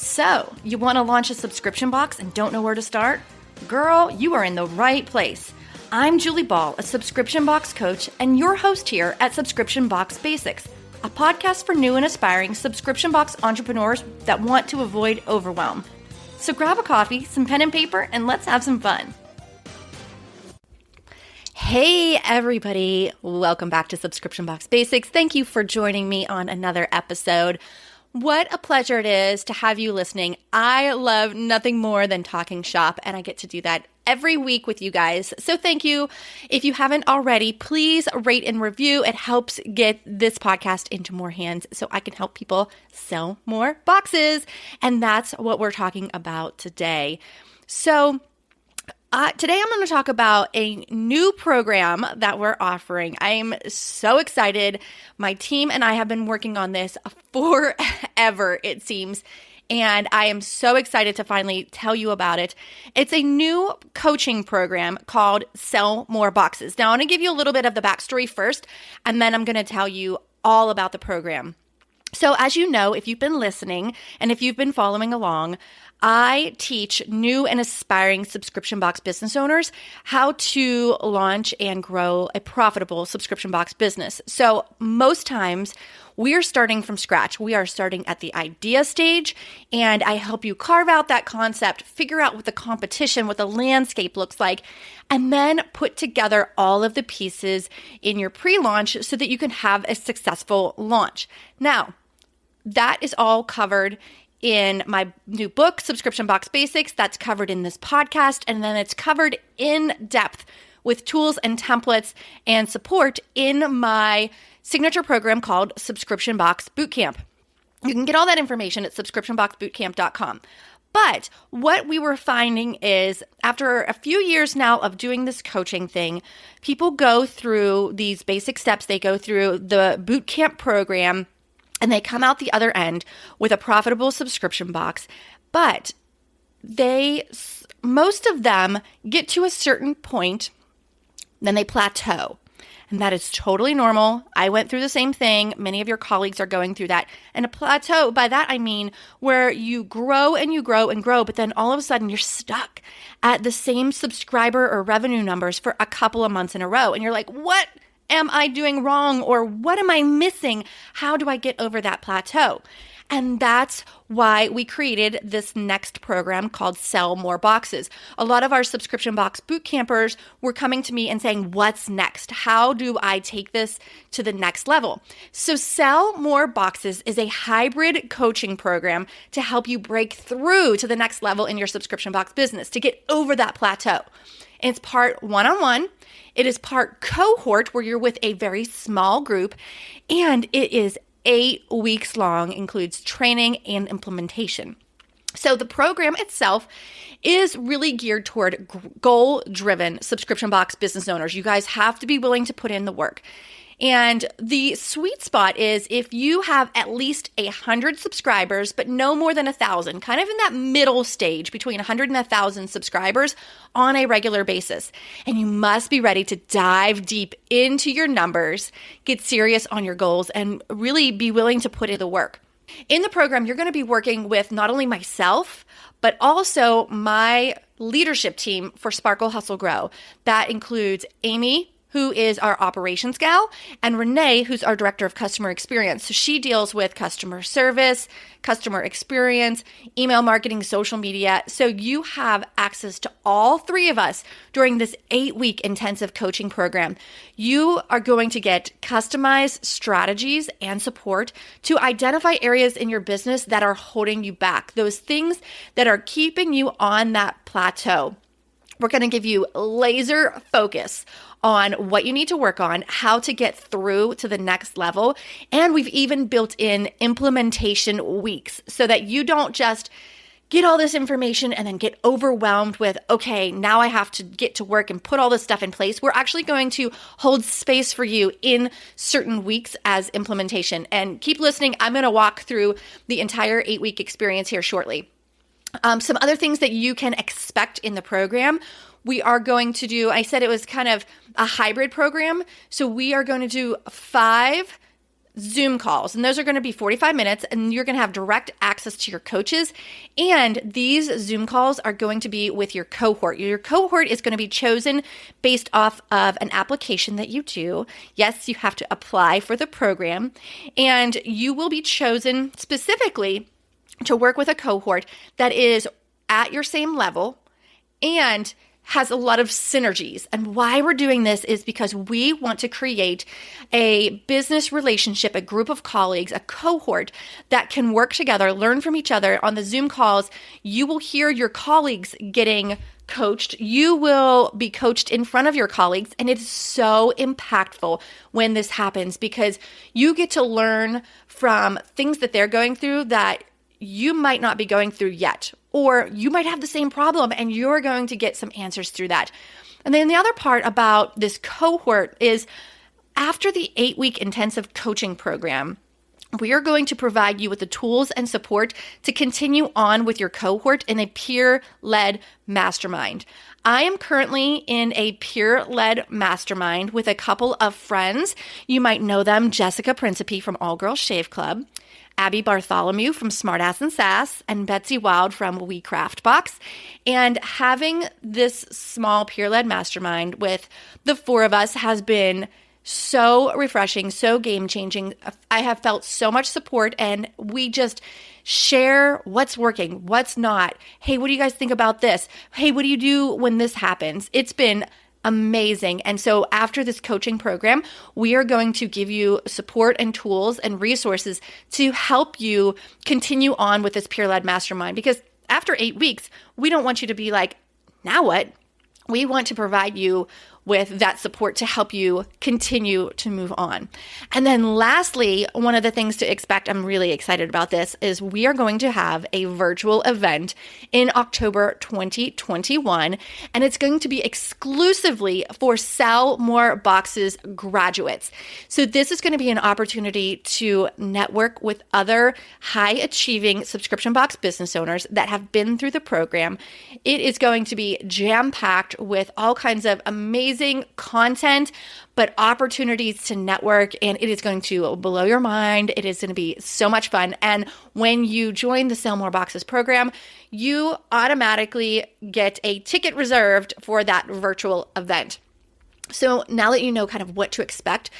So, you want to launch a subscription box and don't know where to start? Girl, you are in the right place. I'm Julie Ball, a subscription box coach and your host here at Subscription Box Basics, a podcast for new and aspiring subscription box entrepreneurs that want to avoid overwhelm. So grab a coffee, some pen and paper, and let's have some fun. Hey everybody, welcome back to Subscription Box Basics. Thank you for joining me on another episode. What a pleasure it is to have you listening. I love nothing more than talking shop, and I get to do that every week with you guys. So thank you. If you haven't already, please rate and review. It helps get this podcast into more hands so I can help people sell more boxes. And that's what we're talking about today. So today I'm going to talk about a new program that we're offering. I'm so excited. My team and I have been working on this forever, it seems, and I am so excited to finally tell you about it. It's a new coaching program called Sell More Boxes. Now, I'm going to give you a little bit of the backstory first, and then I'm going to tell you all about the program. So as you know, if you've been listening and if you've been following along, I teach new and aspiring subscription box business owners how to launch and grow a profitable subscription box business. So most times we are starting from scratch. We are starting at the idea stage, and I help you carve out that concept, figure out what the competition, what the landscape looks like, and then put together all of the pieces in your pre-launch so that you can have a successful launch. Now, that is all covered in my new book, Subscription Box Basics. That's covered in this podcast, and then it's covered in depth with tools and templates and support in my signature program called Subscription Box Bootcamp. You can get all that information at subscriptionboxbootcamp.com. But what we were finding is after a few years now of doing this coaching thing, people go through these basic steps. They go through the bootcamp program, and they come out the other end with a profitable subscription box, but most of them get to a certain point, then they plateau. And that is totally normal. I went through the same thing. Many of your colleagues are going through that. And a plateau, by that I mean where you grow and you grow and grow, but then all of a sudden you're stuck at the same subscriber or revenue numbers for a couple of months in a row. And you're like, what am I doing wrong? Or what am I missing? How do I get over that plateau? And that's why we created this next program called Sell More Boxes. A lot of our subscription box boot campers were coming to me and saying, what's next? How do I take this to the next level? So Sell More Boxes is a hybrid coaching program to help you break through to the next level in your subscription box business, to get over that plateau. And it's part one-on-one. It is part cohort where you're with a very small group, and it is 8 weeks long, includes training and implementation. So the program itself is really geared toward goal-driven subscription box business owners. You guys have to be willing to put in the work. And the sweet spot is if you have at least 100 subscribers, but no more than 1,000, kind of in that middle stage between 100 and 1,000 subscribers on a regular basis. And you must be ready to dive deep into your numbers, get serious on your goals, and really be willing to put in the work. In the program, you're going to be working with not only myself, but also my leadership team for Sparkle, Hustle, Grow. That includes Amy, who is our operations gal, and Renee, who's our director of customer experience. So she deals with customer service, customer experience, email marketing, social media. So you have access to all three of us during this 8-week intensive coaching program. You are going to get customized strategies and support to identify areas in your business that are holding you back, those things that are keeping you on that plateau. We're going to give you laser focus on what you need to work on, how to get through to the next level. And we've even built in implementation weeks so that you don't just get all this information and then get overwhelmed with, okay, now I have to get to work and put all this stuff in place. We're actually going to hold space for you in certain weeks as implementation. And keep listening. I'm going to walk through the entire 8-week experience here shortly. Some other things that you can expect in the program. We are going to do, I said it was kind of a hybrid program. So we are going to do 5 Zoom calls, and those are going to be 45 minutes, and you're going to have direct access to your coaches. And these Zoom calls are going to be with your cohort. Your cohort is going to be chosen based off of an application that you do. Yes, you have to apply for the program, and you will be chosen specifically to work with a cohort that is at your same level and has a lot of synergies. And why we're doing this is because we want to create a business relationship, a group of colleagues, a cohort that can work together, learn from each other. On the Zoom calls, you will hear your colleagues getting coached. You will be coached in front of your colleagues. And it's so impactful when this happens because you get to learn from things that they're going through that you might not be going through yet, or you might have the same problem and you're going to get some answers through that. And then the other part about this cohort is after the 8-week intensive coaching program, we are going to provide you with the tools and support to continue on with your cohort in a peer-led mastermind. I am currently in a peer-led mastermind with a couple of friends. You might know them, Jessica Principe from All Girls Shave Club, Abby Bartholomew from Smartass and Sass, and Betsy Wild from We Craft Box. And having this small peer-led mastermind with the four of us has been so refreshing, so game-changing. I have felt so much support, and we just share what's working, what's not. Hey, what do you guys think about this? Hey, what do you do when this happens? It's been amazing. And so after this coaching program, we are going to give you support and tools and resources to help you continue on with this peer-led mastermind. Because after 8 weeks, we don't want you to be like, now what? We want to provide you with that support to help you continue to move on. And then lastly, one of the things to expect, I'm really excited about this, is we are going to have a virtual event in October 2021, and it's going to be exclusively for Sell More Boxes graduates. So this is going to be an opportunity to network with other high-achieving subscription box business owners that have been through the program. It is going to be jam-packed with all kinds of amazing content, but opportunities to network, and it is going to blow your mind. It is going to be so much fun. And when you join the Sell More Boxes program, you automatically get a ticket reserved for that virtual event. So now that you know kind of what to expect,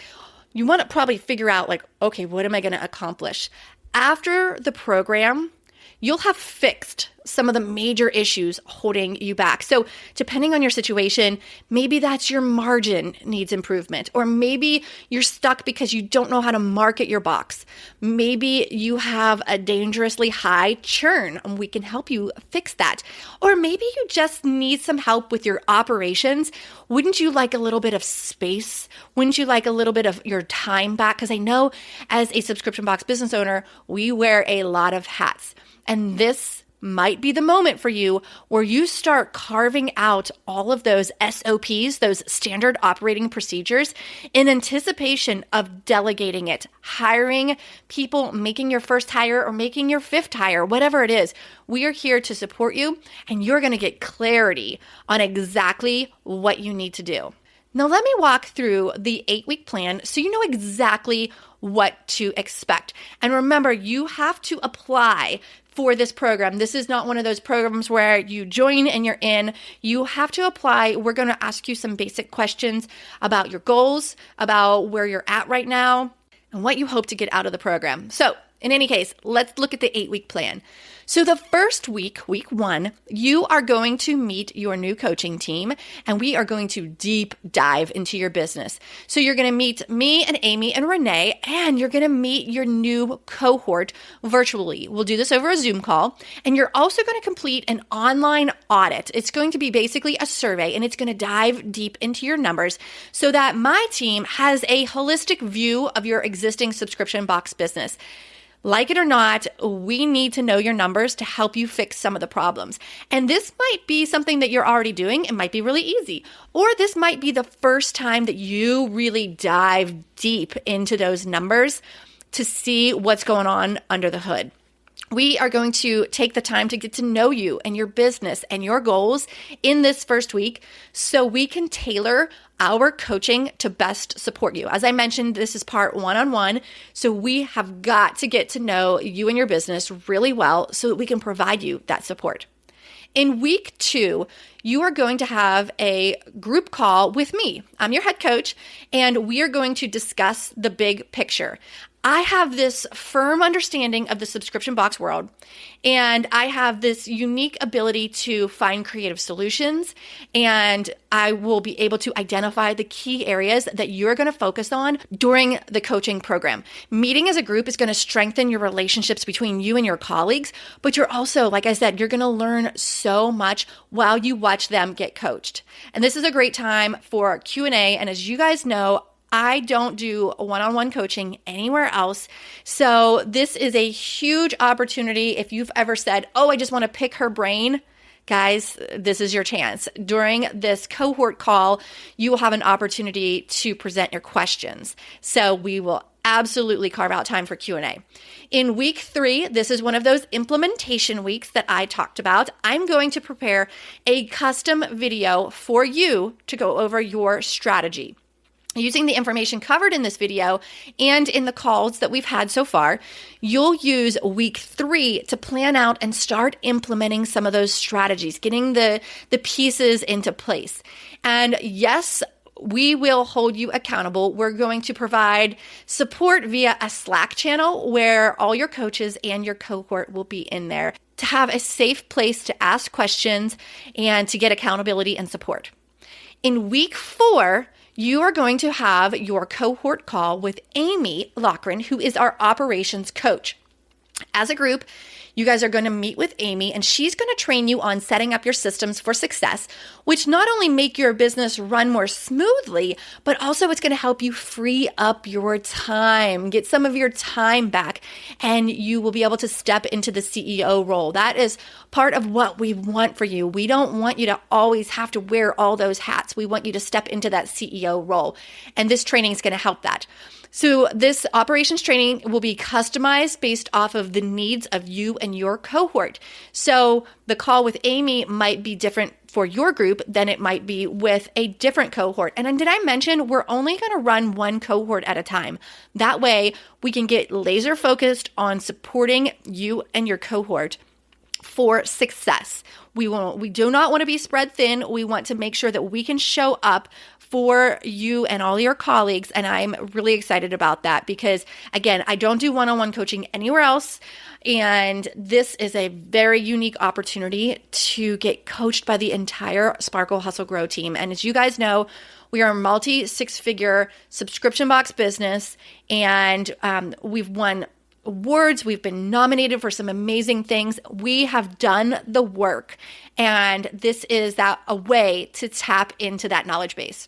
you want to probably figure out like, okay, what am I going to accomplish? After the program, you'll have fixed some of the major issues holding you back. So depending on your situation, maybe that's your margin needs improvement, or maybe you're stuck because you don't know how to market your box. Maybe you have a dangerously high churn, and we can help you fix that. Or maybe you just need some help with your operations. Wouldn't you like a little bit of space? Wouldn't you like a little bit of your time back? Because I know as a subscription box business owner, we wear a lot of hats. And this might be the moment for you where you start carving out all of those SOPs, those standard operating procedures, in anticipation of delegating it, hiring people, making your first hire or making your fifth hire, whatever it is. We are here to support you, and you're going to get clarity on exactly what you need to do. Now, let me walk through the 8-week plan so you know exactly what to expect. And remember, you have to apply for this program. This is not one of those programs where you join and you're in. You have to apply. We're going to ask you some basic questions about your goals, about where you're at right now, and what you hope to get out of the program. So, in any case, let's look at the 8-week plan. So the first week, week 1, you are going to meet your new coaching team, and we are going to deep dive into your business. So you're going to meet me and Amy and Renee, and you're going to meet your new cohort virtually. We'll do this over a Zoom call, and you're also going to complete an online audit. It's going to be basically a survey, and it's going to dive deep into your numbers so that my team has a holistic view of your existing subscription box business. Like it or not, we need to know your numbers to help you fix some of the problems. And this might be something that you're already doing. It might be really easy. Or this might be the first time that you really dive deep into those numbers to see what's going on under the hood. We are going to take the time to get to know you and your business and your goals in this first week so we can tailor our coaching to best support you. As I mentioned, this is part one-on-one, so we have got to get to know you and your business really well so that we can provide you that support. In week 2, you are going to have a group call with me. I'm your head coach, and we are going to discuss the big picture. I have this firm understanding of the subscription box world, and I have this unique ability to find creative solutions, and I will be able to identify the key areas that you're going to focus on during the coaching program. Meeting as a group is going to strengthen your relationships between you and your colleagues, but you're also, like I said, you're going to learn so much while you watch them get coached. And this is a great time for Q&A, and as you guys know, I don't do one-on-one coaching anywhere else. So this is a huge opportunity. If you've ever said, oh, I just want to pick her brain, guys, this is your chance. During this cohort call, you will have an opportunity to present your questions. So we will absolutely carve out time for Q&A. In week 3, this is one of those implementation weeks that I talked about. I'm going to prepare a custom video for you to go over your strategy. Using the information covered in this video and in the calls that we've had so far, you'll use week 3 to plan out and start implementing some of those strategies, getting the pieces into place. And yes, we will hold you accountable. We're going to provide support via a Slack channel where all your coaches and your cohort will be in there to have a safe place to ask questions and to get accountability and support. In week 4, you are going to have your cohort call with Amy Loughran, who is our operations coach. As a group, you guys are going to meet with Amy, and she's going to train you on setting up your systems for success, which not only make your business run more smoothly, but also it's going to help you free up your time, get some of your time back, and you will be able to step into the CEO role. That is part of what we want for you. We don't want you to always have to wear all those hats. We want you to step into that CEO role, and this training is going to help that. So this operations training will be customized based off of the needs of you and your cohort. So the call with Amy might be different for your group than it might be with a different cohort. And then did I mention we're only going to run one cohort at a time? That way we can get laser focused on supporting you and your cohort for success. We do not want to be spread thin. We want to make sure that we can show up for you and all your colleagues. And I'm really excited about that because, again, I don't do one-on-one coaching anywhere else. And this is a very unique opportunity to get coached by the entire Sparkle Hustle Grow team. And as you guys know, we are a multi-six-figure subscription box business, and we've won awards. We've been nominated for some amazing things. We have done the work, and this is a way to tap into that knowledge base.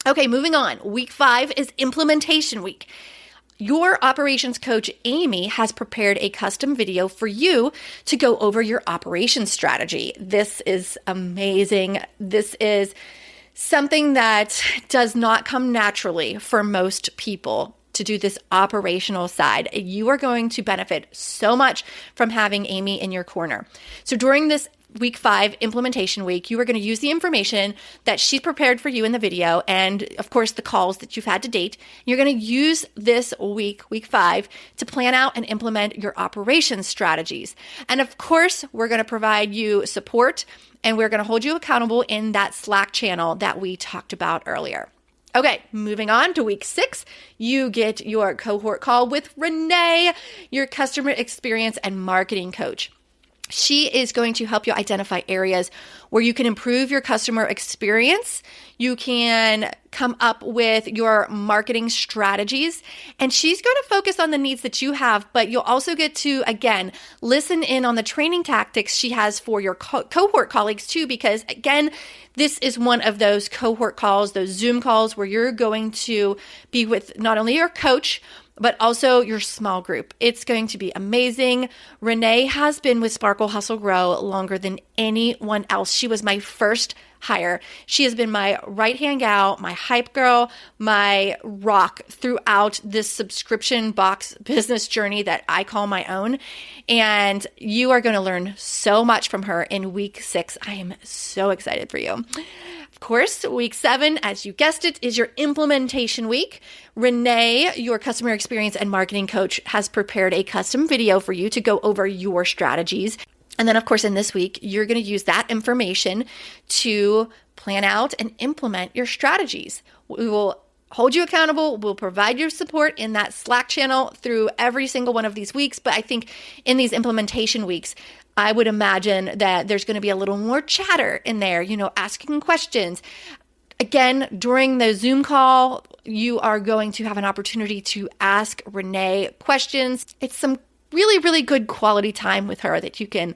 Okay, moving on. Week 5 is implementation week. Your operations coach, Amy, has prepared a custom video for you to go over your operations strategy. This is amazing. This is something that does not come naturally for most people to do this operational side. You are going to benefit so much from having Amy in your corner. So during this week 5 implementation week, you are going to use the information that she's prepared for you in the video and, of course, the calls that you've had to date. You're going to use this week 5, to plan out and implement your operations strategies. And, of course, we're going to provide you support, and we're going to hold you accountable in that Slack channel that we talked about earlier. Okay, moving on to week 6, you get your cohort call with Renee, your customer experience and marketing coach. She is going to help you identify areas where you can improve your customer experience. You can come up with your marketing strategies, and she's going to focus on the needs that you have, but you'll also get to, again, listen in on the training tactics she has for your cohort colleagues too, because again, this is one of those cohort calls, those Zoom calls where you're going to be with not only your coach, but also your small group. It's going to be amazing. Renee has been with Sparkle Hustle Grow longer than anyone else. She was my first hire. She has been my right-hand gal, my hype girl, my rock throughout this subscription box business journey that I call my own. And you are going to learn so much from her in week 6. I am so excited for you. Of course, week 7, as you guessed it, is your implementation week. Renee, your customer experience and marketing coach, has prepared a custom video for you to go over your strategies. And then, of course, in this week, you're going to use that information to plan out and implement your strategies. We will hold you accountable. We'll provide you support in that Slack channel through every single one of these weeks. But I think in these implementation weeks, I would imagine that there's going to be a little more chatter in there, asking questions. Again, during the Zoom call, you are going to have an opportunity to ask Renee questions. It's some really, really good quality time with her that you can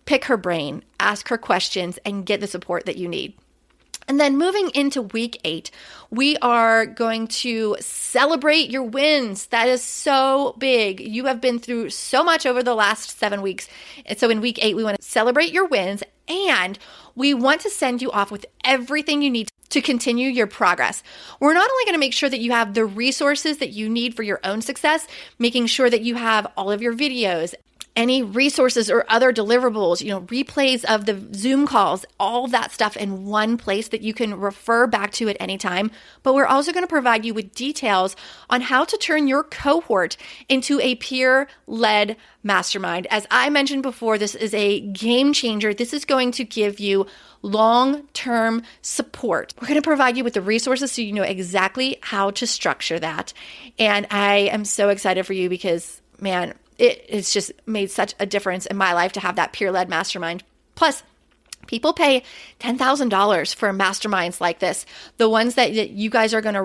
pick her brain, ask her questions, and get the support that you need. And then moving into week 8, we are going to celebrate your wins. That is so big. You have been through so much over the last 7 weeks. And so in week 8, we want to celebrate your wins, and we want to send you off with everything you need to continue your progress. We're not only going to make sure that you have the resources that you need for your own success, making sure that you have all of your videos, any resources or other deliverables, replays of the Zoom calls, all of that stuff in one place that you can refer back to at any time. But we're also going to provide you with details on how to turn your cohort into a peer-led mastermind. As I mentioned before, this is a game changer. This is going to give you long-term support. We're going to provide you with the resources so you know exactly how to structure that. And I am so excited for you because, man, it has just made such a difference in my life to have that peer-led mastermind. Plus, people pay $10,000 for masterminds like this. The ones that you guys are going to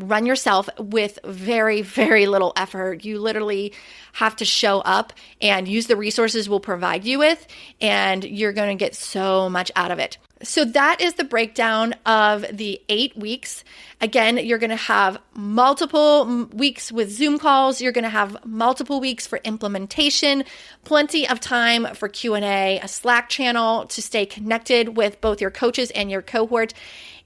run yourself with very, very little effort. You literally have to show up and use the resources we'll provide you with, and you're going to get so much out of it. So that is the breakdown of the 8 weeks. Again, you're going to have multiple weeks with Zoom calls. You're going to have multiple weeks for implementation, plenty of time for Q&A, a Slack channel to stay connected with both your coaches and your cohort.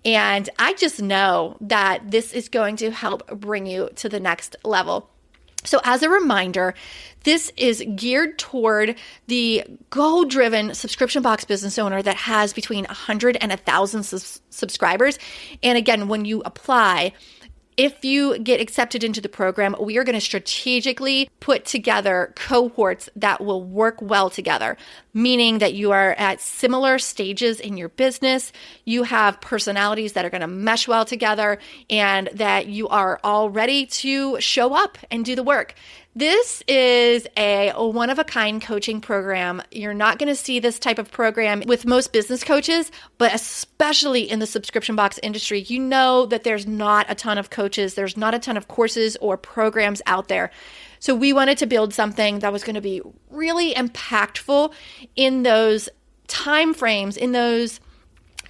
And I just know that this is going to help bring you to the next level. So as a reminder, this is geared toward the goal-driven subscription box business owner that has between 100 and 1,000 subscribers. And again, when you apply, if you get accepted into the program, we are going to strategically put together cohorts that will work well together, meaning that you are at similar stages in your business, you have personalities that are going to mesh well together, and that you are all ready to show up and do the work. This is a one-of-a-kind coaching program. You're not going to see this type of program with most business coaches, but especially in the subscription box industry. You know that there's not a ton of coaches, there's not a ton of courses or programs out there. So we wanted to build something that was going to be really impactful in those time frames, in those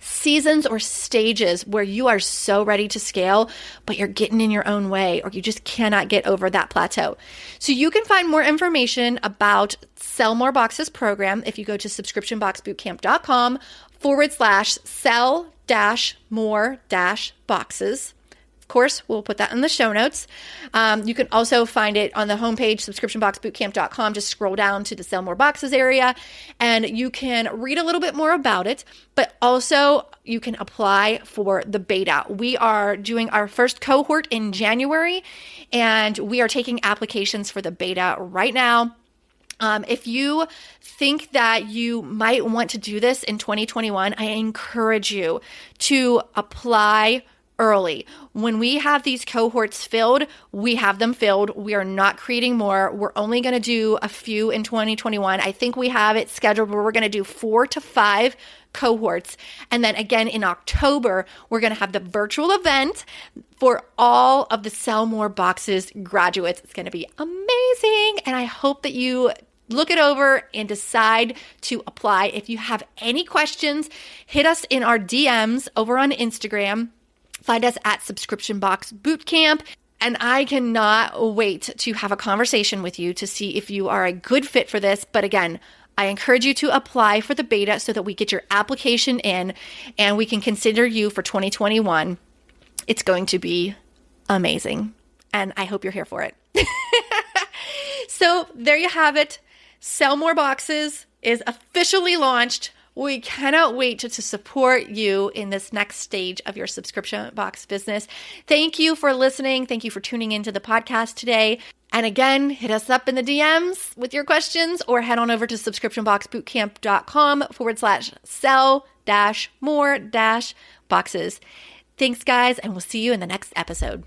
seasons or stages where you are so ready to scale, but you're getting in your own way, or you just cannot get over that plateau. So you can find more information about Sell More Boxes program if you go to subscriptionboxbootcamp.com/sell-more-boxes. Of course, we'll put that in the show notes. You can also find it on the homepage, subscriptionboxbootcamp.com. Just scroll down to the Sell More Boxes area, and you can read a little bit more about it, but also you can apply for the beta. We are doing our first cohort in January, and we are taking applications for the beta right now. If you think that you might want to do this in 2021, I encourage you to apply early. When we have these cohorts filled, we have them filled. We are not creating more. We're only going to do a few in 2021. I think we have it scheduled where we're going to do 4 to 5 cohorts. And then again in October, we're going to have the virtual event for all of the Sell More Boxes graduates. It's going to be amazing. And I hope that you look it over and decide to apply. If you have any questions, hit us in our DMs over on Instagram. Find us at Subscription Box Bootcamp, and I cannot wait to have a conversation with you to see if you are a good fit for this. But again, I encourage you to apply for the beta so that we get your application in and we can consider you for 2021. It's going to be amazing. And I hope you're here for it. So there you have it. Sell More Boxes is officially launched. We cannot wait to support you in this next stage of your subscription box business. Thank you for listening. Thank you for tuning into the podcast today. And again, hit us up in the DMs with your questions or head on over to subscriptionboxbootcamp.com/sell-more-boxes. Thanks, guys, and we'll see you in the next episode.